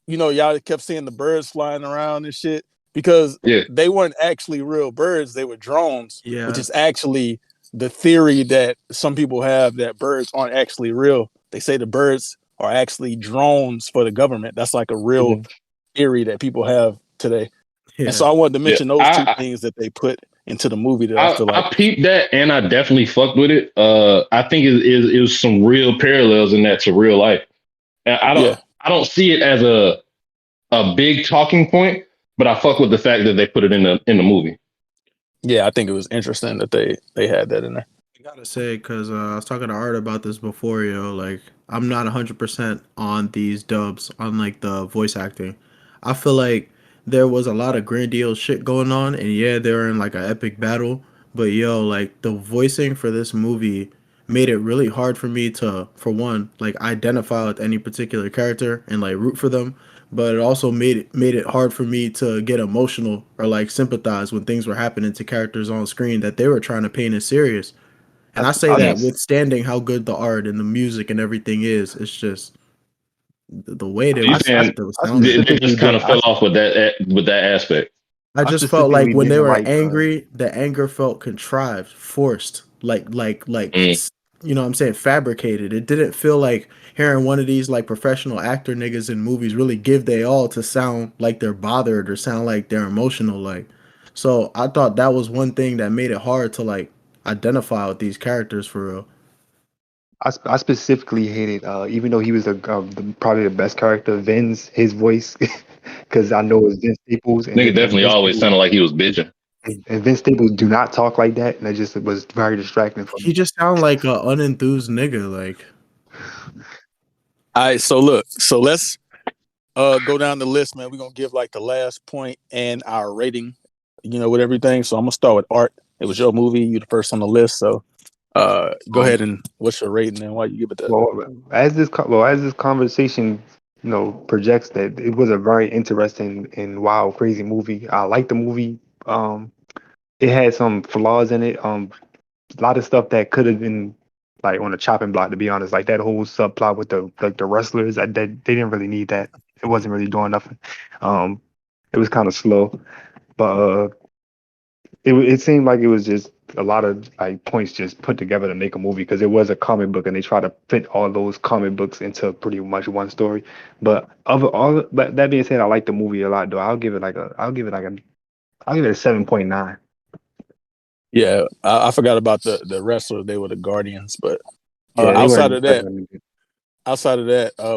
you know, y'all kept seeing the birds flying around and shit because they weren't actually real birds. They were drones, which is actually the theory that some people have that birds aren't actually real. They say the birds are actually drones for the government. That's like a real theory that people have today. And so I wanted to mention those two things that they put into the movie that I feel like I peeped that and I definitely fucked with it. I think it was some real parallels in that to real life. And I don't see it as a big talking point, but I fuck with the fact that they put it in the movie. Yeah, I think it was interesting that they had that in there. I gotta say, because I was talking to Artt about this before, like, I'm not 100% on these dubs, on, like, the voice acting. I feel like there was a lot of grandiose shit going on, and they were in, like, an epic battle, but, like, the voicing for this movie made it really hard for me to, for one, like, identify with any particular character and, like, root for them, but it also made it hard for me to get emotional or, like, sympathize when things were happening to characters on screen that they were trying to paint as serious. And I say that withstanding how good the art and the music and everything is, it's just the way they were sounding. They just kind of fell off with that aspect. I just felt like when they were angry, the anger felt contrived, forced, like you know what I'm saying, fabricated. It didn't feel like hearing one of these like professional actor niggas in movies really give they all to sound like they're bothered or sound like they're emotional. Like, so I thought that was one thing that made it hard to like identify with these characters for real. I specifically hated, even though he was probably the best character, his voice, because I know it's Vince Staples. And nigga definitely always sounded like he was bitching. And Vince Staples do not talk like that, and it was very distracting for me. He just sounded like an unenthused nigga, like. All right, so look, so let's go down the list, man. We're gonna give like the last point and our rating, you know, with everything. So I'm gonna start with Artt. It was your movie. You the first on the list, so go ahead and what's your rating and why you give it that? Well, as this conversation, you know, projects that it was a very interesting and wild, crazy movie. I liked the movie. It had some flaws in it. A lot of stuff that could have been like on a chopping block, to be honest. Like that whole subplot with the wrestlers, they didn't really need that. It wasn't really doing nothing. It was kind of slow, but it seemed like it was just a lot of like points just put together to make a movie because it was a comic book and they try to fit all those comic books into pretty much one story. But but that being said, I like the movie a lot though. I'll give it a 7.9. Yeah, I forgot about the wrestlers. They were the Guardians, but outside of that,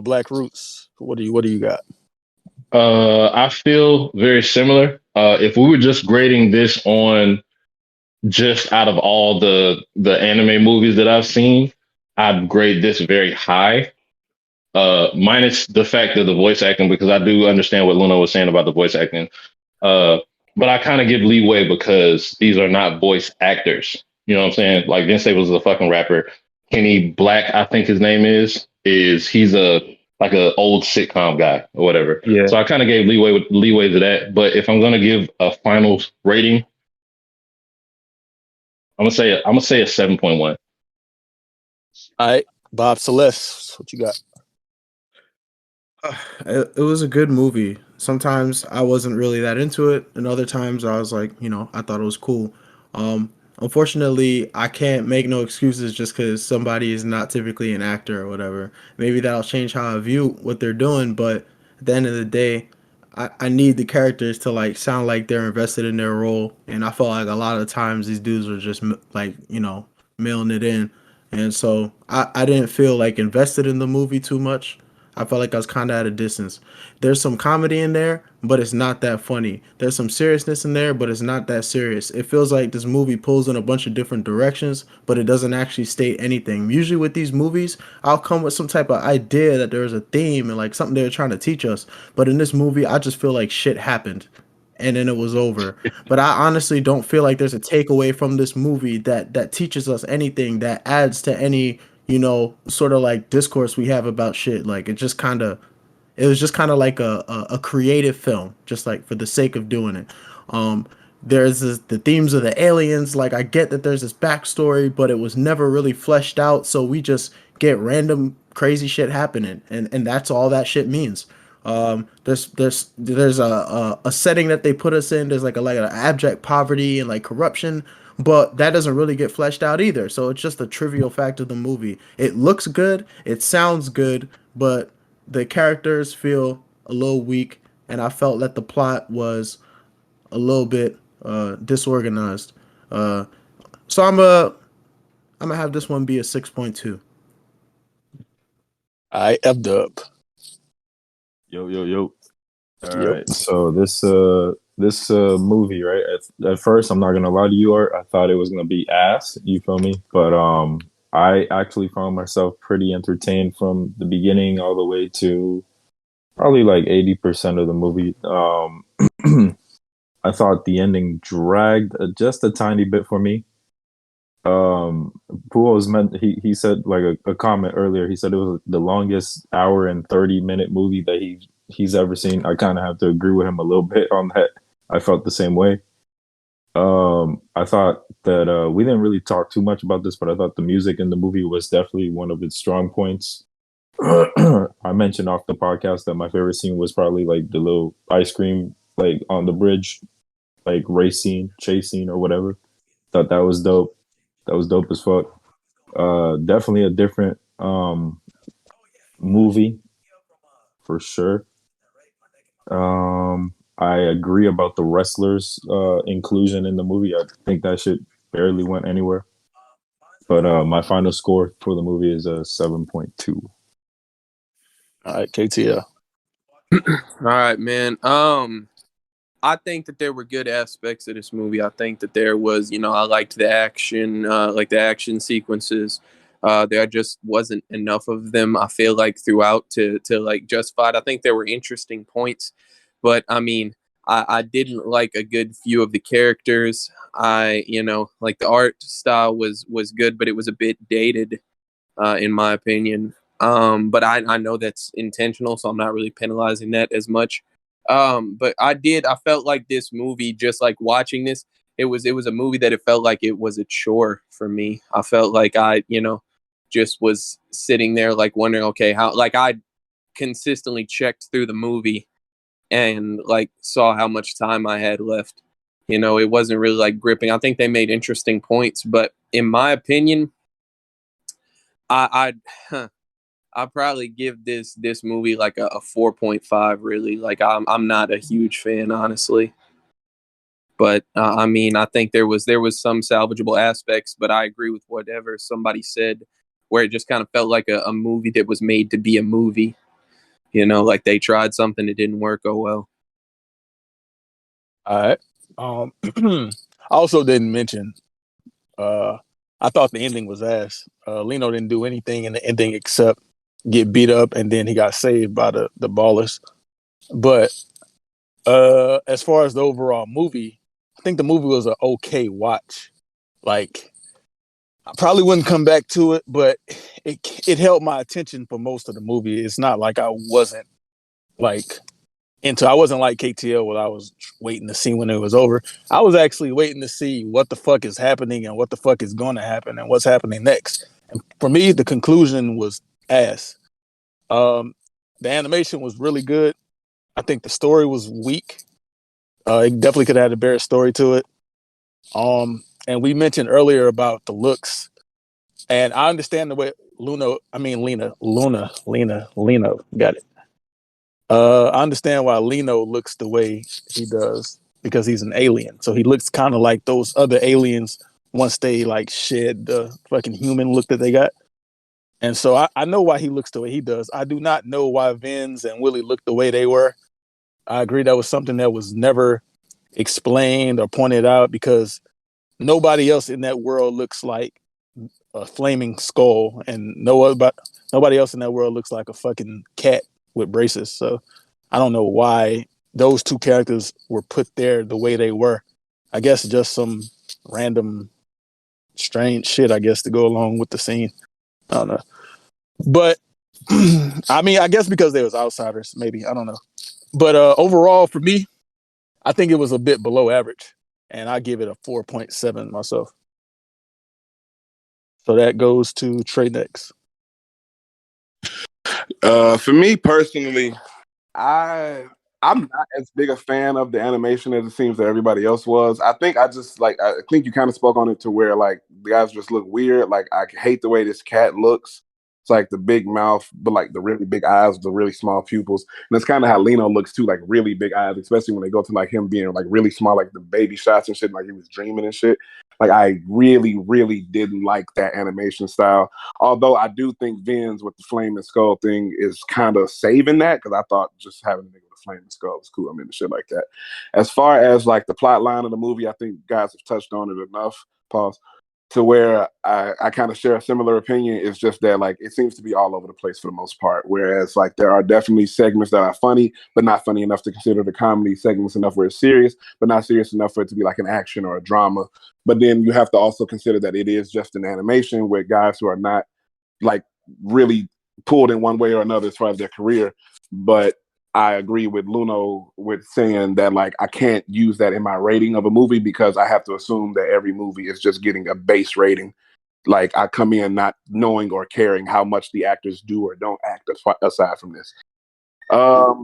Black Rootz. What do you got? I feel very similar. If we were just grading this on just out of all the anime movies that I've seen, I'd grade this very high. Minus the fact of the voice acting, because I do understand what Luno was saying about the voice acting. But I kind of give leeway because these are not voice actors. You know what I'm saying? Like Vince Staples is a fucking rapper. Kenny Black, I think his name is he's a old sitcom guy or whatever. Yeah. So I kind of gave leeway to that. But if I'm gonna give a final rating, I'm gonna say a 7.1. All right, Bob Celeste, what you got? It was a good movie. Sometimes I wasn't really that into it, and other times I was like, you know, I thought it was cool. Unfortunately, I can't make no excuses just because somebody is not typically an actor or whatever. Maybe that'll change how I view what they're doing, but at the end of the day, I need the characters to like sound like they're invested in their role, and I felt like a lot of times these dudes were just like, you know, mailing it in, and so I didn't feel like invested in the movie too much. I felt like I was kind of at a distance. There's some comedy in there, but it's not that funny. There's some seriousness in there, but it's not that serious. It feels like this movie pulls in a bunch of different directions, but it doesn't actually state anything. Usually with these movies, I'll come with some type of idea that there's a theme and like something they're trying to teach us. But in this movie, I just feel like shit happened and then it was over. But I honestly don't feel like there's a takeaway from this movie that teaches us anything, that adds to any sort of like discourse we have about shit. Like it was just kind of like a creative film, just like for the sake of doing it. There's the themes of the aliens. Like I get that there's this backstory, but it was never really fleshed out. So we just get random crazy shit happening, and that's all that shit means. There's a setting that they put us in. There's like an abject poverty and like corruption, but that doesn't really get fleshed out either. So it's just a trivial fact of the movie. It looks good, it sounds good, but the characters feel a little weak, and I felt that the plot was a little bit disorganized. So I'm gonna have this one be a 6.2. I FDub. Yo. All right. So this movie, right? At first, I'm not gonna lie to you, Art. I thought it was gonna be ass. You feel me? But I actually found myself pretty entertained from the beginning all the way to probably like 80% of the movie. I thought the ending dragged just a tiny bit for me. He said like a comment earlier. He said it was the longest hour and 30-minute movie that he's ever seen. I kind of have to agree with him a little bit on that. I felt the same way. I thought that we didn't really talk too much about this, but I thought the music in the movie was definitely one of its strong points. I mentioned off the podcast that my favorite scene was probably like the little ice cream like on the bridge, like race scene, chase scene, or whatever. Thought that was dope. That was dope as fuck. Definitely a different movie for sure. I agree about the wrestlers inclusion in the movie. I think that shit barely went anywhere. But my final score for the movie is a 7.2. All right, KTL. All right, man. I think that there were good aspects of this movie. I think that there was, I liked the action, like the action sequences. There just wasn't enough of them, I feel like, throughout to like justify it. I think there were interesting points, but I mean, I didn't like a good few of the characters. Like the art style was good, but it was a bit dated, in my opinion. But I know that's intentional, so I'm not really penalizing that as much. But I felt like this movie, just like watching this, it was a movie that it felt like it was a chore for me. I felt like I just was sitting there like wondering, okay, how, like I consistently checked through the movie and like saw how much time I had left. It wasn't really like gripping. I think they made interesting points, but in my opinion, I'd probably give this movie like a 4.5. Really, like I'm not a huge fan, honestly. But I mean, I think there was some salvageable aspects, but I agree with whatever somebody said, where it just kind of felt like a movie that was made to be a movie. Like they tried something, it didn't work. Oh well. All right. I also didn't mention. I thought the ending was ass. Luno didn't do anything in the ending except get beat up, and then he got saved by the ballers. But as far as the overall movie, I think the movie was an okay watch. Like, I probably wouldn't come back to it, but it held my attention for most of the movie. It's not like I wasn't like I wasn't like KTL where I was waiting to see when it was over. I was actually waiting to see what the fuck is happening and what the fuck is going to happen and what's happening next. And for me, the conclusion was ass. The animation was really good. I think the story was weak. It definitely could have had a better story to it. And we mentioned earlier about the looks, and I understand the way Lena, got it. I understand why Luno looks the way he does because he's an alien. So he looks kind of like those other aliens once they like shed the fucking human look that they got. And so I know why he looks the way he does. I do not know why Vince and Willie looked the way they were. I agree that was something that was never explained or pointed out because nobody else in that world looks like a flaming skull, and nobody else in that world looks like a fucking cat with braces. So I don't know why those two characters were put there the way they were. I guess just some random strange shit, I guess, to go along with the scene. I don't know. But I mean, I guess because they was outsiders, maybe. I don't know. But overall, for me, I think it was a bit below average. And I give it a 4.7 myself. So that goes to Trey next. For me personally, I'm not as big a fan of the animation as it seems that everybody else was. I think I think you kind of spoke on it to where like the guys just look weird. Like I hate the way this cat looks. It's like the big mouth, but like the really big eyes, the really small pupils. And that's kind of how Luno looks too, like really big eyes, especially when they go to like him being like really small, like the baby shots and shit, like he was dreaming and shit. Like I really, really didn't like that animation style. Although I do think Vin's with the flame and skull thing is kind of saving that, because I thought just having a nigga with a flame and skull was cool. I mean, the shit like that. As far as like the plot line of the movie, I think guys have touched on it enough. Pause. To where I kind of share a similar opinion. It's just that like it seems to be all over the place for the most part. Whereas like there are definitely segments that are funny, but not funny enough to consider the comedy, segments enough where it's serious, but not serious enough for it to be like an action or a drama. But then you have to also consider that it is just an animation with guys who are not like really pulled in one way or another as far as their career. But I agree with Luno with saying that like I can't use that in my rating of a movie, because I have to assume that every movie is just getting a base rating. Like I come in not knowing or caring how much the actors do or don't act aside from this. I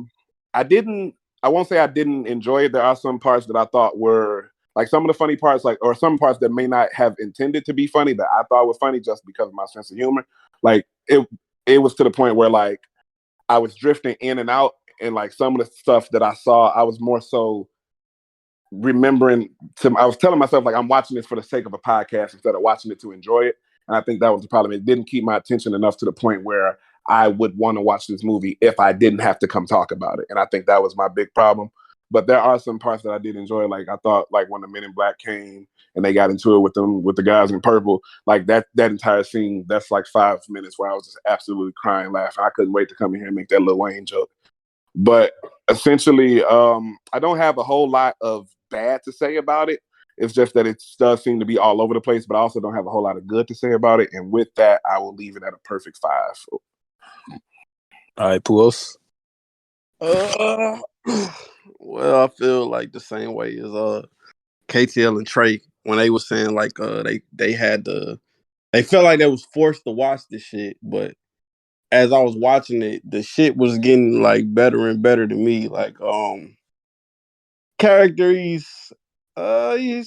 won't say I didn't enjoy it. There are some parts that I thought were like some of the funny parts, like, or some parts that may not have intended to be funny that I thought were funny just because of my sense of humor. Like it was to the point where like I was drifting in and out. And like some of the stuff that I saw, I was more so remembering I was telling myself like I'm watching this for the sake of a podcast instead of watching it to enjoy it. And I think that was the problem. It didn't keep my attention enough to the point where I would want to watch this movie if I didn't have to come talk about it. And I think that was my big problem. But there are some parts that I did enjoy. Like I thought like when the Men in Black came and they got into it with the guys in purple, like that entire scene, that's like 5 minutes where I was just absolutely crying, laughing. I couldn't wait to come in here and make that Lil Wayne joke. But essentially, I don't have a whole lot of bad to say about it. It's just that it does seem to be all over the place, but I also don't have a whole lot of good to say about it. And with that, I will leave it at a perfect 5. All right, Puos. Well, I feel like the same way as KTL and Trey when they were saying like they felt like they was forced to watch this shit, but as I was watching it, the shit was getting like better and better to me. Like character, he's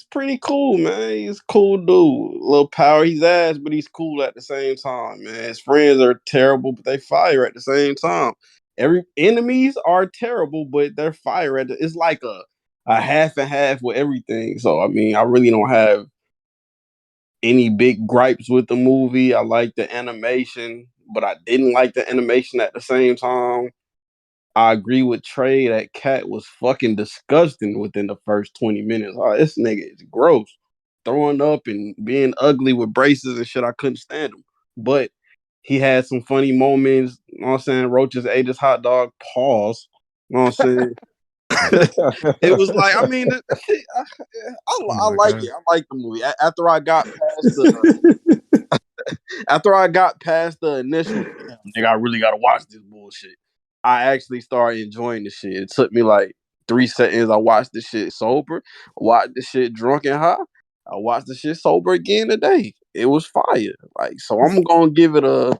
pretty cool, man. He's a cool dude. A little power he's ass, but he's cool at the same time, man. His friends are terrible, but they fire at the same time. Every enemies are terrible, but they're fire at it's like a half and half with everything. So I mean, I really don't have any big gripes with the movie. I like the animation, but I didn't like the animation at the same time. I agree with Trey that cat was fucking disgusting within the first 20 minutes. Oh, this nigga is gross. Throwing up and being ugly with braces and shit. I couldn't stand him. But he had some funny moments. You know what I'm saying? Roaches ate his hot dog. Pause. You know what I'm saying? It was like, I mean, I like it. I like the movie. After I got past the initial, nigga, I really gotta watch this bullshit, I actually started enjoying the shit. It took me like 3 seconds. I watched the shit sober, watched the shit drunk and high. I watched the shit sober again today. It was fire. Like, so I'm gonna give it a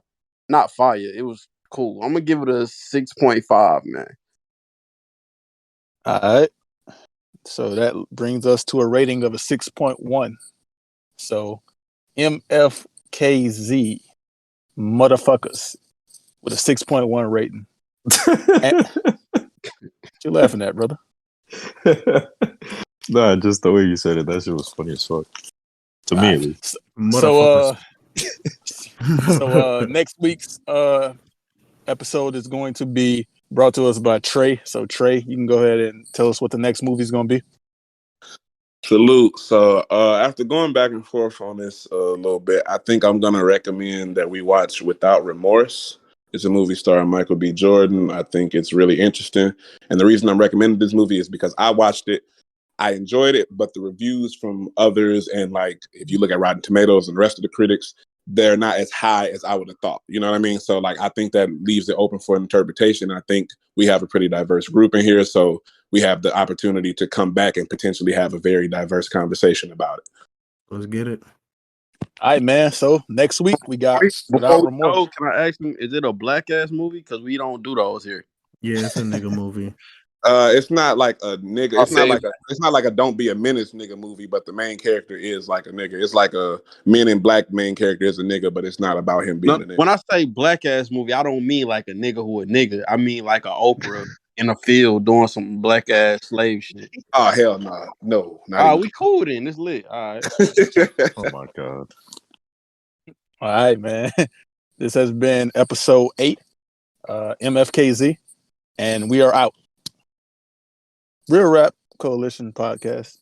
not fire. It was cool. I'm gonna give it a 6.5, man. All right. So that brings us to a rating of a 6.1. So MFKZ, Mutafukaz, with a 6.1 rating. What you laughing at, brother? Nah, just the way you said it. That shit was funny as fuck. To me, at least. So next week's episode is going to be brought to us by Trey. So Trey, you can go ahead and tell us what the next movie is going to be. Salute. So after going back and forth on this a little bit, I think I'm going to recommend that we watch Without Remorse. It's a movie starring Michael B. Jordan. I think it's really interesting. And the reason I'm recommending this movie is because I watched it. I enjoyed it, but the reviews from others and like if you look at Rotten Tomatoes and the rest of the critics, they're not as high as I would have thought. You know what I mean? So like I think that leaves it open for interpretation. I think we have a pretty diverse group in here, so we have the opportunity to come back and potentially have a very diverse conversation about it. Let's get it. All right, man. So next week we got Without Remorse. Can I ask him, is it a black ass movie? Because we don't do those here. Yeah, it's a nigga movie. It's not like a nigga. It's not like a Don't Be a Menace nigga movie, but the main character is like a nigga. It's like a Men in Black main character is a nigga, but it's not about him being a nigga. When I say black ass movie, I don't mean like a nigga who a nigga. I mean like a Oprah in a field doing some black ass slave shit. Oh hell no, no. We cool then. It's lit. All right. Oh my god. All right, man. This has been episode 8, MFKZ, and we are out. Real Rap Coalition Podcast.